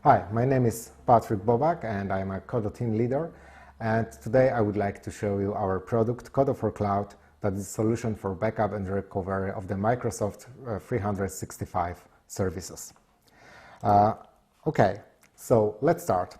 Hi, my name is Patrick Bobak and I'm a KODO team leader, and today I would like to show you our product KODO for Cloud, that is a solution for backup and recovery of the Microsoft 365 services. Okay, so let's start.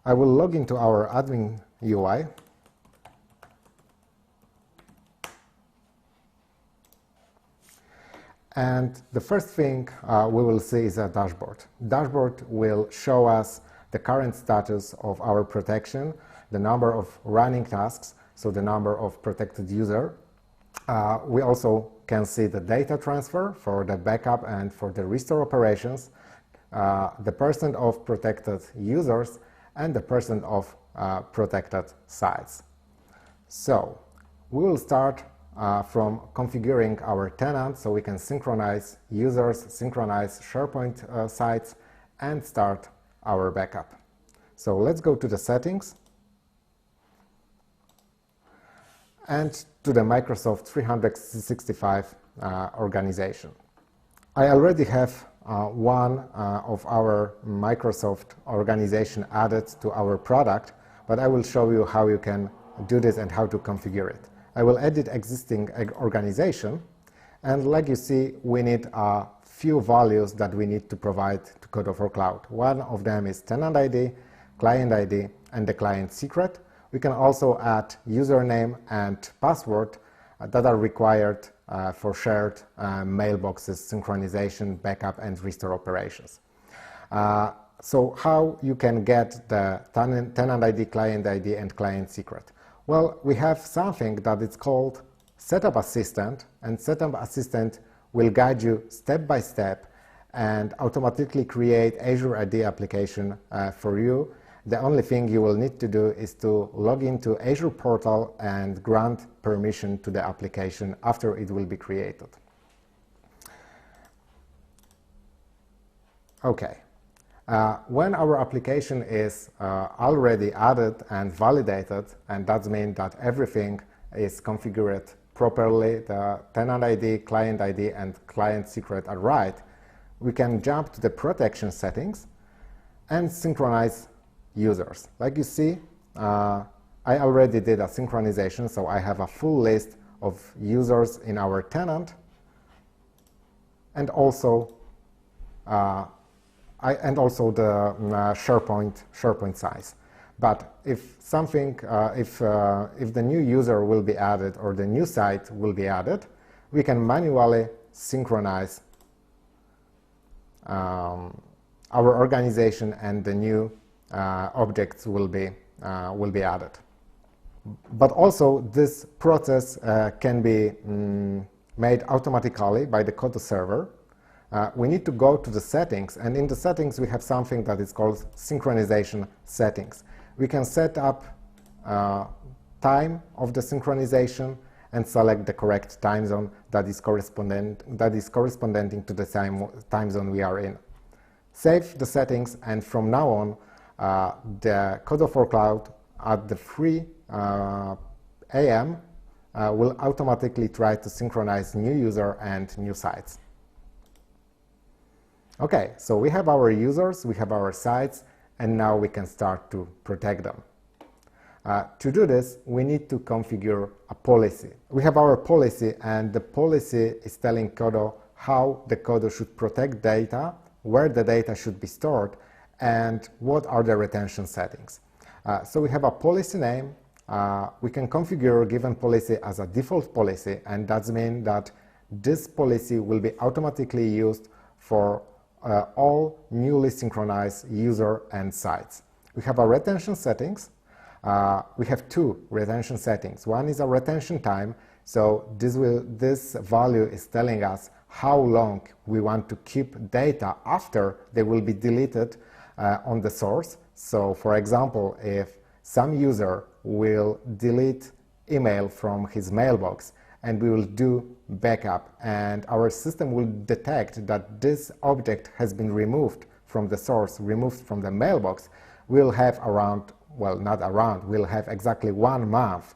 I will log into our admin UI. And the first thing we will see is a dashboard. Dashboard will show us the current status of our protection, the number of running tasks, so the number of protected users. We also can see the data transfer for the backup and for the restore operations, the percent of protected users, and the percent of protected sites. So we will start from configuring our tenant, so we can synchronize users, synchronize SharePoint sites, and start our backup. So let's go to the settings and to the Microsoft 365 organization. I already have one of our Microsoft organization added to our product, but I will show you how you can do this and how to configure it. I will edit existing organization, and like you see, we need a few values that we need to provide to KODO for Cloud. One of them is tenant ID, client ID, and the client secret. We can also add username and password that are required for shared mailboxes, synchronization, backup, and restore operations. So how you can get the tenant ID, client ID, and client secret? Well, we have something that is called Setup Assistant, and Setup Assistant will guide you step by step and automatically create Azure AD application for you. The only thing you will need to do is to log into Azure portal and grant permission to the application after it will be created. Okay. When our application is already added and validated, and that means that everything is configured properly, the tenant ID, client ID, and client secret are right, we can jump to the protection settings and synchronize users. Like you see, I already did a synchronization, so I have a full list of users in our tenant, and also the SharePoint size. But if something, if the new user will be added or the new site will be added, we can manually synchronize our organization, and the new objects will be added. But also, this process can be made automatically by the KODO server. We need to go to the settings, and in the settings we have something that is called synchronization settings. We can set up time of the synchronization and select the correct time zone that is corresponding to the time zone we are in. Save the settings, and from now on the KODO for Cloud at the 3 a.m. Will automatically try to synchronize new user and new sites. Okay, so we have our users, we have our sites, and now we can start to protect them. To do this, we need to configure a policy. We have our policy, and the policy is telling KODO how the KODO should protect data, where the data should be stored, and what are the retention settings. So we have a policy name. We can configure a given policy as a default policy, and that means that this policy will be automatically used for all newly synchronized user and sites. We have our retention settings. We have two retention settings. One is a retention time, so this value is telling us how long we want to keep data after they will be deleted on the source. So for example, if some user will delete email from his mailbox, and we will do backup, and our system will detect that this object has been removed from the source, removed from the mailbox, we'll have we'll have exactly 1 month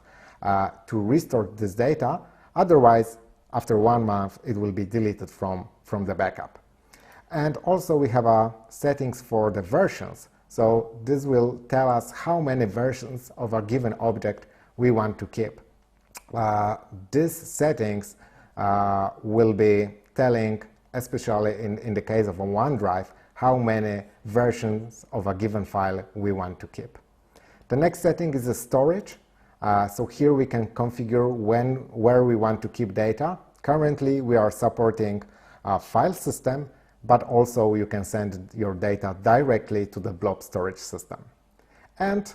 to restore this data. Otherwise, after 1 month, it will be deleted from the backup. And also we have settings for the versions. So this will tell us how many versions of a given object we want to keep. These settings will be telling, especially in the case of a OneDrive, how many versions of a given file we want to keep. The next setting is the storage. So here we can configure where we want to keep data. Currently we are supporting a file system, but also you can send your data directly to the blob storage system. And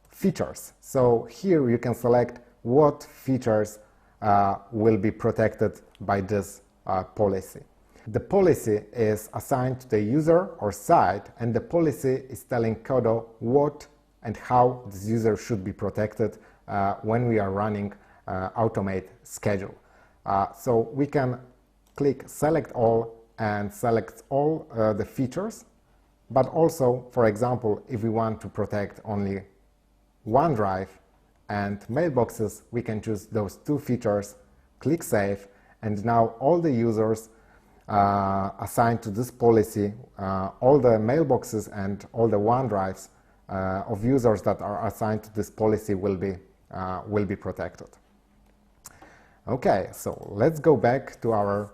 features. So here you can select what features will be protected by this policy. The policy is assigned to the user or site, and the policy is telling KODO what and how this user should be protected when we are running automate schedule. So we can click select all and select all the features, but also, for example, if we want to protect only OneDrive and mailboxes, we can choose those two features, click save, and now all the users assigned to this policy, all the mailboxes and all the OneDrives of users that are assigned to this policy will be protected. Okay, so let's go back to our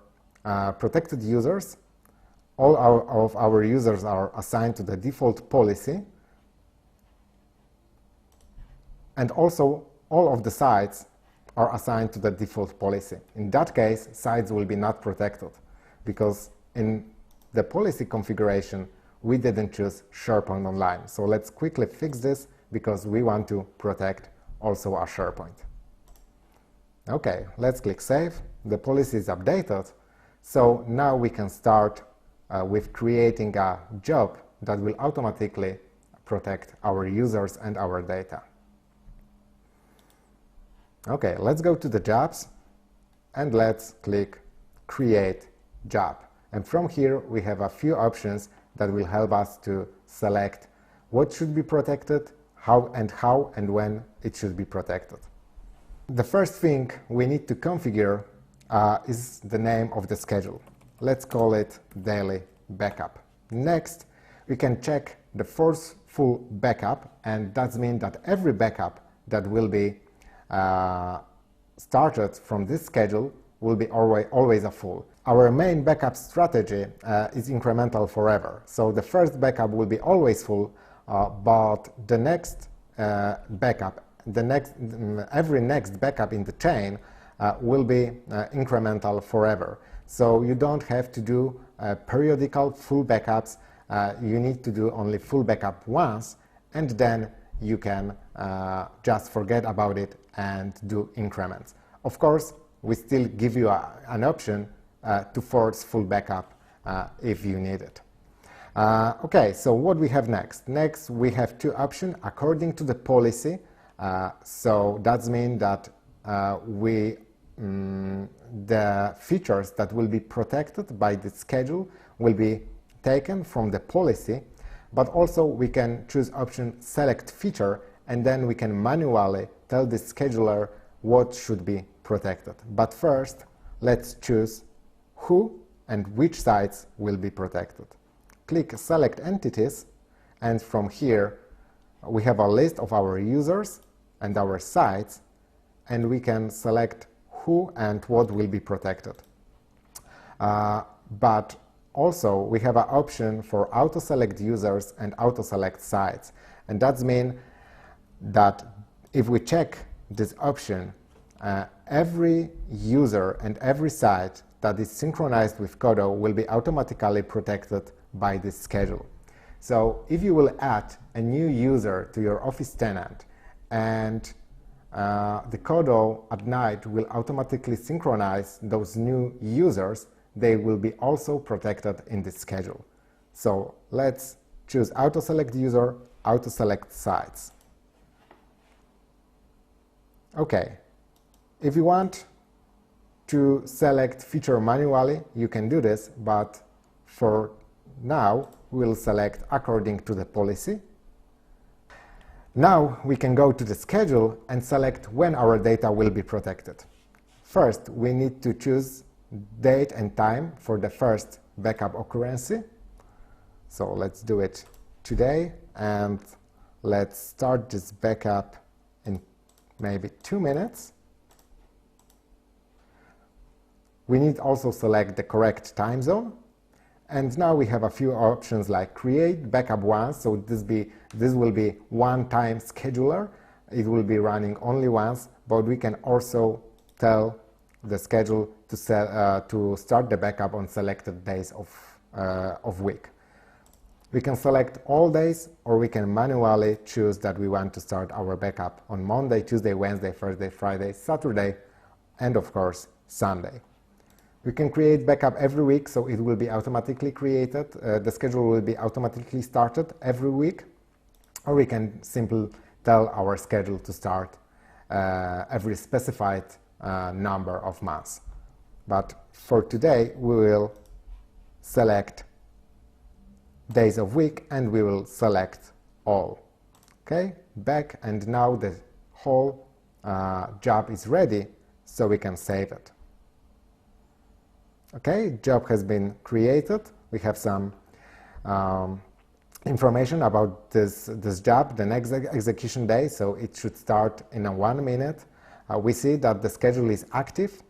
protected users. All of our users are assigned to the default policy, and also all of the sites are assigned to the default policy. In that case, sites will be not protected because in the policy configuration we didn't choose SharePoint Online. So let's quickly fix this because we want to protect also our SharePoint. Okay, let's click save. The policy is updated. So now we can start with creating a job that will automatically protect our users and our data. Okay, let's go to the jobs and let's click create job. And from here we have a few options that will help us to select what should be protected, how and when it should be protected. The first thing we need to configure is the name of the schedule. Let's call it daily backup. Next, we can check the forceful backup, and that means that every backup that will be started from this schedule will be always a full. Our main backup strategy is incremental forever. So the first backup will be always full, but the next backup, every next backup in the chain will be incremental forever. So you don't have to do periodical full backups. You need to do only full backup once, and then you can just forget about it and do increments. Of course, we still give you an option to force full backup if you need it. Okay, so what we have next? Next, we have two options according to the policy. So that means that the features that will be protected by the schedule will be taken from the policy, but also we can choose option select feature, and then we can manually tell the scheduler what should be protected. But first, let's choose who and which sites will be protected. Click select entities, and from here we have a list of our users and our sites, and we can select who and what will be protected. But also we have an option for auto select users and auto select sites, and that means that if we check this option, every user and every site that is synchronized with KODO will be automatically protected by this schedule. So if you will add a new user to your Office tenant, and the KODO at night will automatically synchronize those new users, they will be also protected in this schedule. So let's choose auto select user, auto select sites. Okay, if you want to select feature manually, you can do this, but for now we'll select according to the policy. Now we can go to the schedule and select when our data will be protected. First, we need to choose date and time for the first backup occurrence. So let's do it today, and let's start this backup in maybe 2 minutes. We need also select the correct time zone. And now we have a few options like create backup once, so this will be one-time scheduler. It will be running only once, but we can also tell the schedule to start the backup on selected days of week. We can select all days, or we can manually choose that we want to start our backup on Monday, Tuesday, Wednesday, Thursday, Friday, Saturday, and of course Sunday. We can create backup every week, so it will be automatically created. The schedule will be automatically started every week, or we can simply tell our schedule to start every specified number of months. But for today, we will select days of week, and we will select all. Okay, back, and now the whole job is ready, so we can save it. Okay, job has been created. We have some information about this job, the next execution day, so it should start in 1 minute. We see that the schedule is active.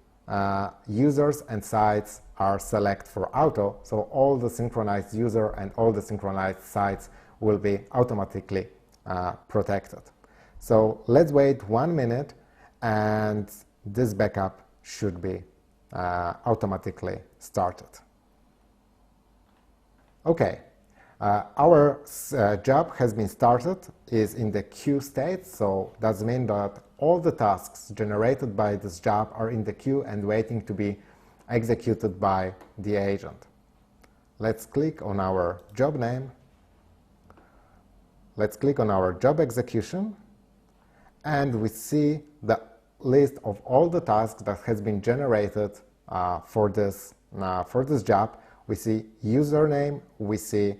Users and sites are selected for auto, so all the synchronized user and all the synchronized sites will be automatically protected. So let's wait 1 minute, and this backup should be automatically started. Okay, our job has been started, is in the queue state, so that means that all the tasks generated by this job are in the queue and waiting to be executed by the agent. Let's click on our job name. Let's click on our job execution, and we see the list of all the tasks that has been generated for this job. We see username, we see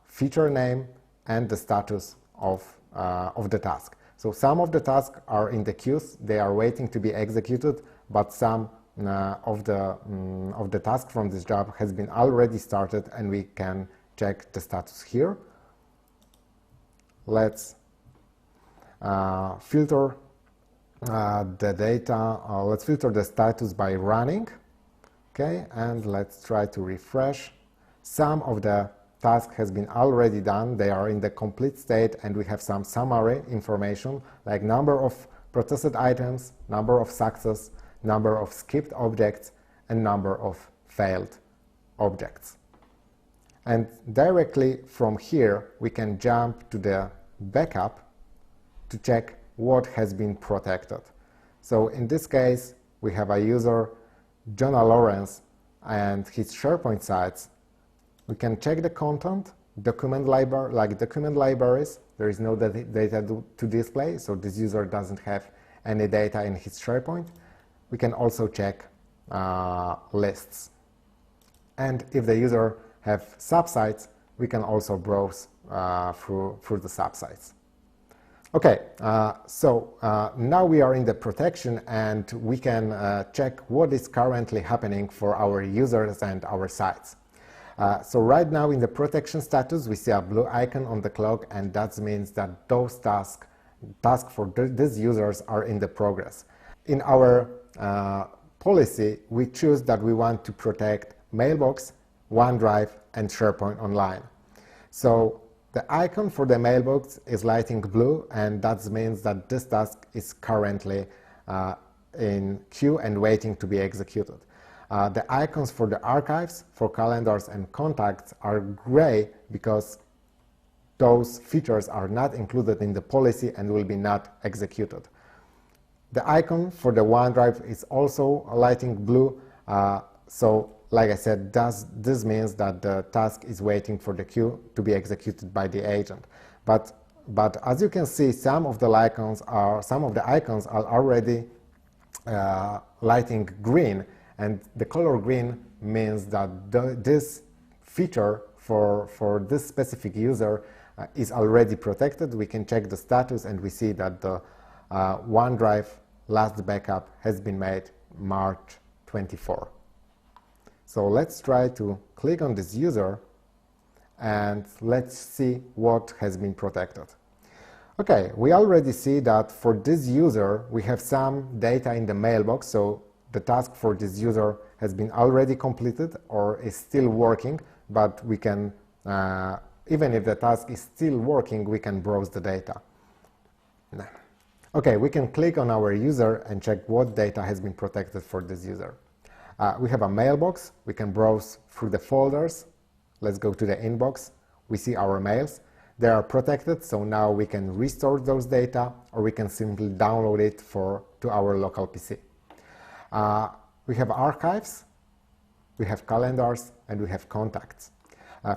feature name, and the status of the task. So some of the tasks are in the queues, they are waiting to be executed, but some of the tasks from this job has been already started, and we can check the status here. Let's filter the data, let's filter the status by running. Okay, and let's try to refresh. Some of the task has been already done, they are in the complete state, and we have some summary information like number of processed items, number of success, number of skipped objects, and number of failed objects. And directly from here we can jump to the backup to check what has been protected. So in this case we have a user, Jonah Lawrence, and his SharePoint sites. We can check the content, document libraries. There is no data to display, so this user doesn't have any data in his SharePoint. We can also check lists. And if the user have subsites, we can also browse through the subsites. Okay, so now we are in the protection, and we can check what is currently happening for our users and our sites. So right now in the protection status we see a blue icon on the clock, and that means that those tasks for these users are in the progress. In our policy we choose that we want to protect Mailbox, OneDrive, and SharePoint Online. So the icon for the Mailbox is lighting blue, and that means that this task is currently in queue and waiting to be executed. The icons for the archives, for calendars and contacts are gray because those features are not included in the policy and will be not executed. The icon for the OneDrive is also lighting blue, so like I said, this means that the task is waiting for the queue to be executed by the agent. But as you can see, some of the icons are already lighting green, and the color green means that this feature for this specific user is already protected. We can check the status, and we see that the OneDrive last backup has been made March 24. So let's try to click on this user and let's see what has been protected. Okay, we already see that for this user we have some data in the mailbox, so the task for this user has been already completed or is still working, but we can, even if the task is still working, we can browse the data. Okay, we can click on our user and check what data has been protected for this user. We have a mailbox, we can browse through the folders. Let's go to the inbox, we see our mails. They are protected, so now we can restore those data or we can simply download it to our local PC. We have archives, we have calendars, and we have contacts.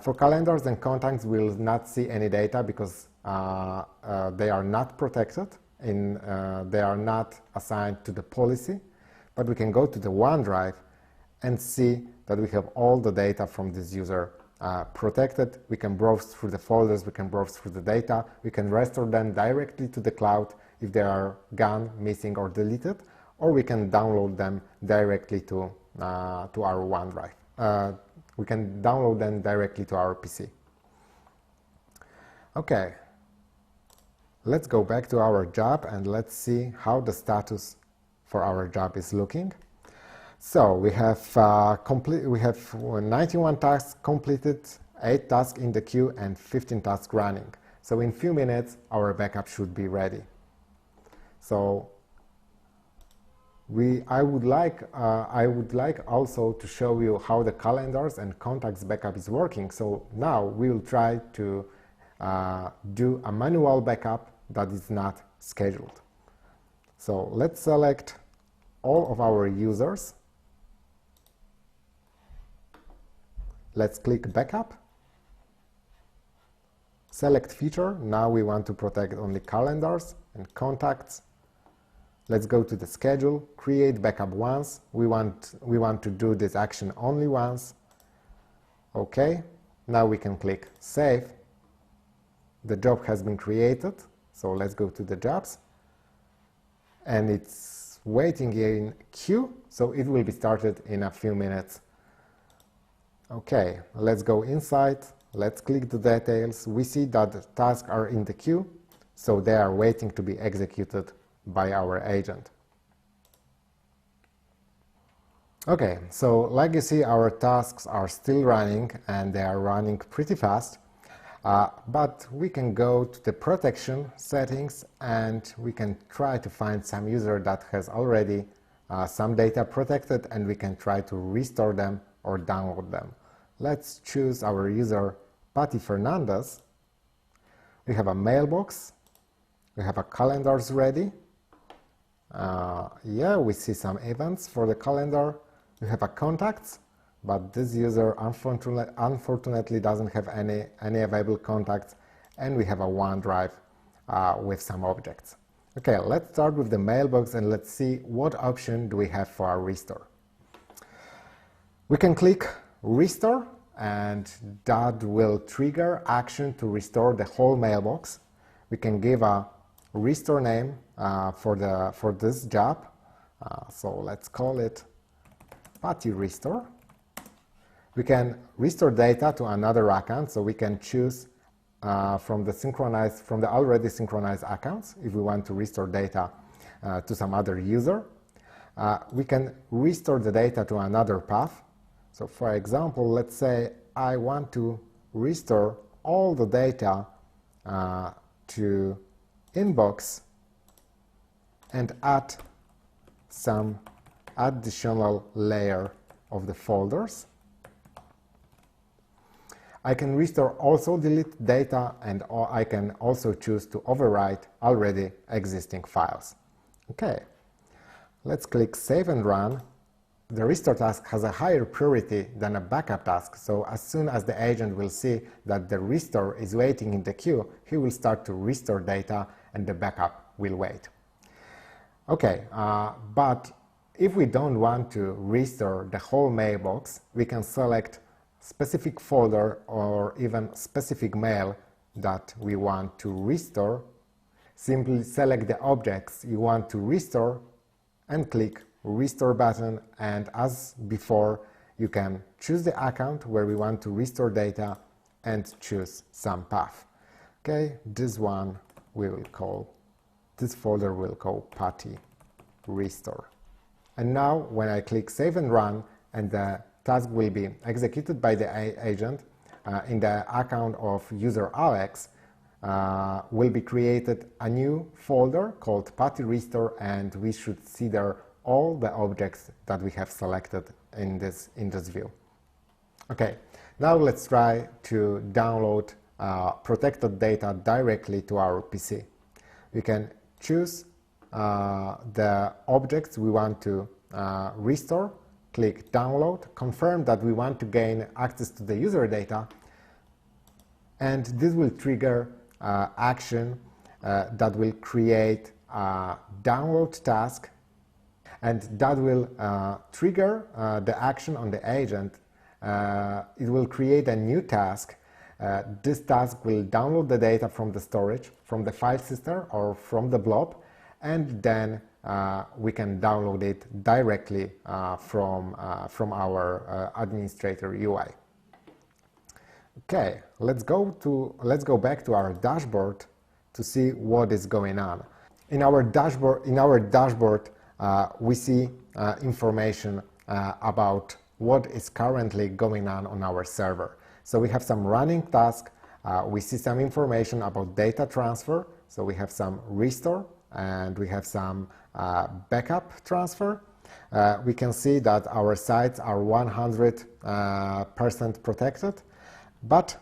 For calendars and contacts, we will not see any data because they are not protected, they are not assigned to the policy, but we can go to the OneDrive and see that we have all the data from this user protected. We can browse through the folders, we can browse through the data, we can restore them directly to the cloud if they are gone, missing, or deleted, or we can download them directly to our OneDrive. We can download them directly to our PC. Okay, let's go back to our job and let's see how the status for our job is looking. So we have 91 tasks completed, 8 tasks in the queue, and 15 tasks running. So in few minutes our backup should be ready. So I would like also to show you how the calendars and contacts backup is working. So now we will try to do a manual backup that is not scheduled. So let's select all of our users. Let's click Backup. Select Feature. Now we want to protect only calendars and contacts. Let's go to the schedule, create backup once. We want to do this action only once. Okay. Now we can click Save. The job has been created. So let's go to the jobs. And it's waiting in queue, so it will be started in a few minutes. Okay, let's go inside, let's click the details. We see that the tasks are in the queue, so they are waiting to be executed by our agent. Okay, so like you see, our tasks are still running and they are running pretty fast, but we can go to the protection settings and we can try to find some user that has already some data protected, and we can try to restore them or download them. Let's choose our user Patty Fernandez. We have a mailbox, we have a calendars ready. Yeah, we see some events for the calendar. We have a contacts, but this user unfortunately doesn't have any available contacts, and we have a OneDrive with some objects. Okay, let's start with the mailbox and let's see what option do we have for our restore. We can click Restore, and that will trigger action to restore the whole mailbox. We can give a restore name for this job. So let's call it Patty Restore. We can restore data to another account, so we can choose from the already synchronized accounts if we want to restore data to some other user. We can restore the data to another path. So for example, let's say I want to restore all the data to inbox and add some additional layer of the folders. I can restore also delete data, and I can also choose to overwrite already existing files. Okay, let's click Save and Run. The restore task has a higher priority than a backup task, so as soon as the agent will see that the restore is waiting in the queue, he will start to restore data and the backup will wait. Okay, but if we don't want to restore the whole mailbox, we can select specific folder or even specific mail that we want to restore. Simply select the objects you want to restore and click Restore button, and as before you can choose the account where we want to restore data and choose some path. Okay, this folder will call PATI restore. And now when I click save and run, and the task will be executed by the agent, in the account of user Alex will be created a new folder called PATI restore, and we should see there all the objects that we have selected in this view. Okay, now let's try to download protected data directly to our PC. We can choose the objects we want to restore, click download, confirm that we want to gain access to the user data, and this will trigger action that will create a download task, and that will trigger the action on the agent. It will create a new task. This task will download the data from the storage, from the file system or from the blob, and then we can download it directly from our administrator UI. Okay, let's go back to our dashboard to see what is going on. In our dashboard, we see information about what is currently going on our server. So we have some running tasks, we see some information about data transfer, so we have some restore, and we have some backup transfer. We can see that our sites are 100% protected, but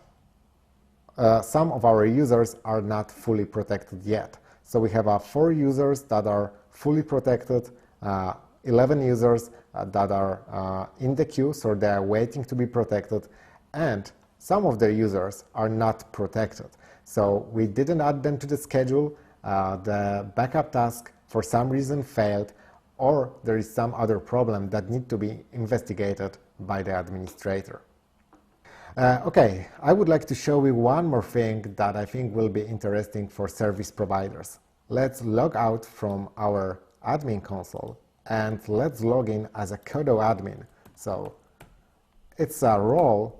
some of our users are not fully protected yet. So we have 4 users that are fully protected, 11 users that are in the queue, so they are waiting to be protected, and some of the users are not protected. So we didn't add them to the schedule, the backup task for some reason failed, or there is some other problem that need to be investigated by the administrator. Okay, I would like to show you one more thing that I think will be interesting for service providers. Let's log out from our admin console and let's log in as a KODO admin. So it's a role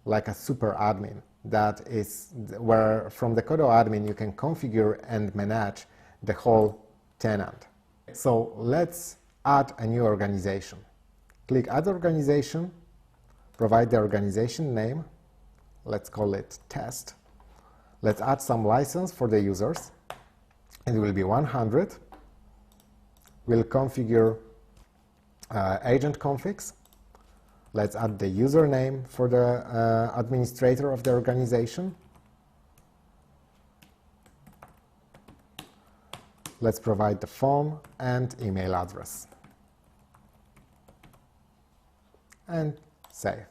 like a super admin, that is where from the KODO admin you can configure and manage the whole tenant. So let's add a new organization. Click Add Organization, provide the organization name, let's call it Test. Let's add some license for the users, it will be 100. We'll configure agent configs. Let's add the username for the administrator of the organization. Let's provide the phone and email address. And save.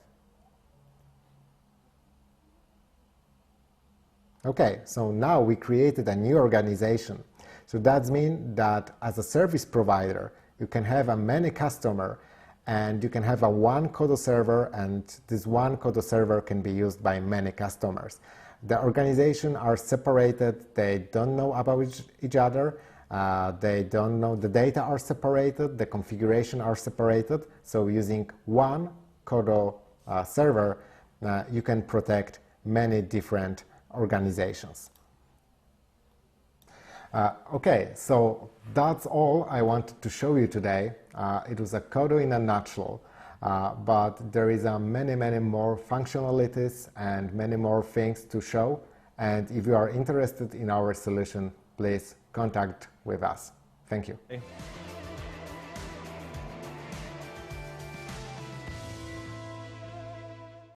Okay, so now we created a new organization. So that means that as a service provider, you can have a many customer and you can have a one KODO server, and this one KODO server can be used by many customers. The organizations are separated, they don't know about each other, they don't know, the data are separated, the configuration are separated, so using one KODO server, you can protect many different organizations. Okay, so that's all I wanted to show you today. It was a KODO in a nutshell, but there is many more functionalities and many more things to show, and if you are interested in our solution, please contact with us. Thank you.